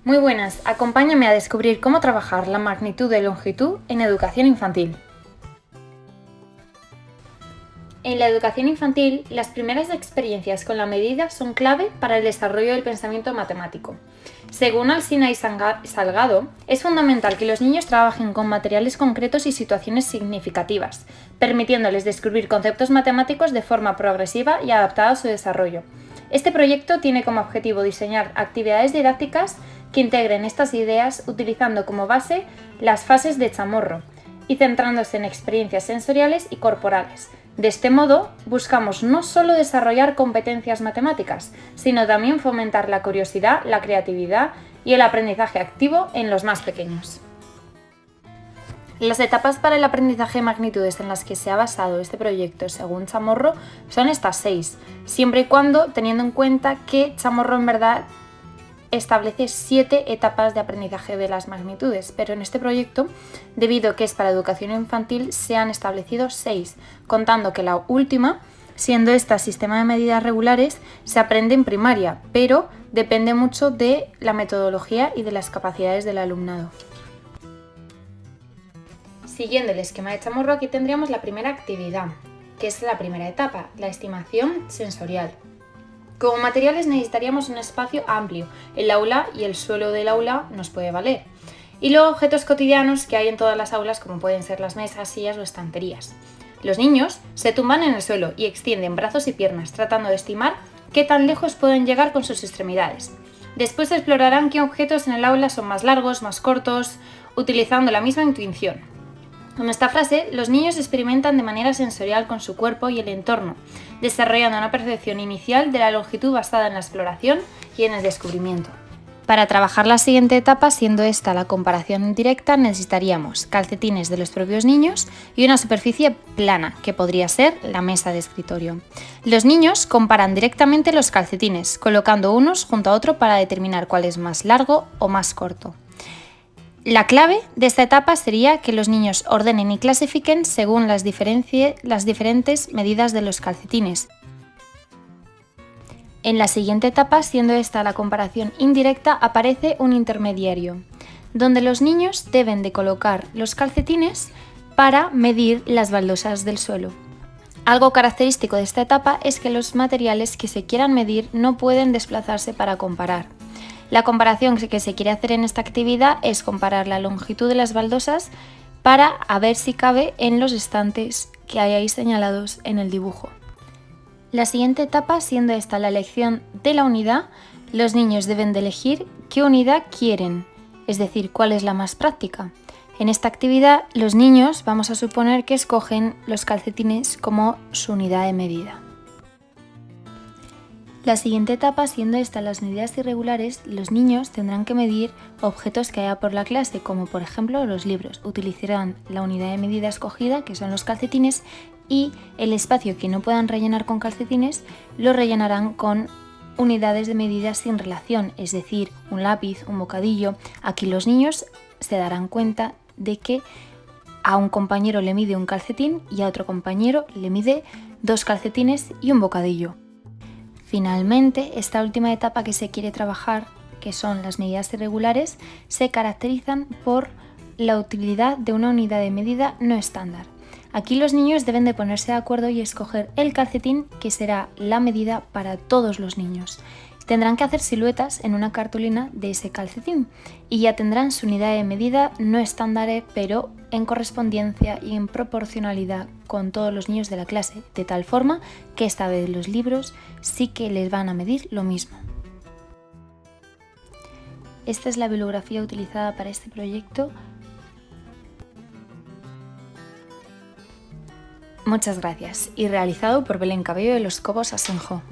Muy buenas, acompáñame a descubrir cómo trabajar la magnitud de longitud en educación infantil. En la educación infantil, las primeras experiencias con la medida son clave para el desarrollo del pensamiento matemático. Según Alsina y Salgado, es fundamental que los niños trabajen con materiales concretos y situaciones significativas, permitiéndoles descubrir conceptos matemáticos de forma progresiva y adaptada a su desarrollo. Este proyecto tiene como objetivo diseñar actividades didácticas que integren estas ideas utilizando como base las fases de Chamorro y centrándose en experiencias sensoriales y corporales. De este modo, buscamos no solo desarrollar competencias matemáticas, sino también fomentar la curiosidad, la creatividad y el aprendizaje activo en los más pequeños. Las etapas para el aprendizaje de magnitudes en las que se ha basado este proyecto según Chamorro son estas 6, siempre y cuando teniendo en cuenta que Chamorro en verdad establece 7 etapas de aprendizaje de las magnitudes, pero en este proyecto, debido a que es para educación infantil, se han establecido 6, contando que la última, siendo esta sistema de medidas regulares, se aprende en primaria, pero depende mucho de la metodología y de las capacidades del alumnado. Siguiendo el esquema de Chamorro, aquí tendríamos la primera actividad, que es la primera etapa, la estimación sensorial. Como materiales necesitaríamos un espacio amplio, el aula y el suelo del aula nos puede valer. Y luego objetos cotidianos que hay en todas las aulas, como pueden ser las mesas, sillas o estanterías. Los niños se tumban en el suelo y extienden brazos y piernas, tratando de estimar qué tan lejos pueden llegar con sus extremidades. Después explorarán qué objetos en el aula son más largos, más cortos, utilizando la misma intuición. Con esta frase, los niños experimentan de manera sensorial con su cuerpo y el entorno, desarrollando una percepción inicial de la longitud basada en la exploración y en el descubrimiento. Para trabajar la siguiente etapa, siendo esta la comparación directa, necesitaríamos calcetines de los propios niños y una superficie plana, que podría ser la mesa de escritorio. Los niños comparan directamente los calcetines, colocando unos junto a otro para determinar cuál es más largo o más corto. La clave de esta etapa sería que los niños ordenen y clasifiquen según las diferentes medidas de los calcetines. En la siguiente etapa, siendo esta la comparación indirecta, aparece un intermediario, donde los niños deben de colocar los calcetines para medir las baldosas del suelo. Algo característico de esta etapa es que los materiales que se quieran medir no pueden desplazarse para comparar. La comparación que se quiere hacer en esta actividad es comparar la longitud de las baldosas para ver si cabe en los estantes que hay ahí señalados en el dibujo. La siguiente etapa, siendo esta la elección de la unidad, los niños deben de elegir qué unidad quieren, es decir, cuál es la más práctica. En esta actividad, los niños vamos a suponer que escogen los calcetines como su unidad de medida. La siguiente etapa, siendo esta las medidas irregulares, los niños tendrán que medir objetos que haya por la clase, como por ejemplo los libros. Utilizarán la unidad de medida escogida, que son los calcetines, y el espacio que no puedan rellenar con calcetines lo rellenarán con unidades de medida sin relación, es decir, un lápiz, un bocadillo. Aquí los niños se darán cuenta de que a un compañero le mide un calcetín y a otro compañero le mide 2 calcetines y un bocadillo. Finalmente, esta última etapa que se quiere trabajar, que son las medidas irregulares, se caracterizan por la utilidad de una unidad de medida no estándar. Aquí los niños deben de ponerse de acuerdo y escoger el calcetín que será la medida para todos los niños. Tendrán que hacer siluetas en una cartulina de ese calcetín y ya tendrán su unidad de medida no estándar, pero en correspondencia y en proporcionalidad con todos los niños de la clase, de tal forma que esta vez los libros sí que les van a medir lo mismo. Esta es la bibliografía utilizada para este proyecto. Muchas gracias y realizado por Belén Cabello de Los Cobos Asenjo.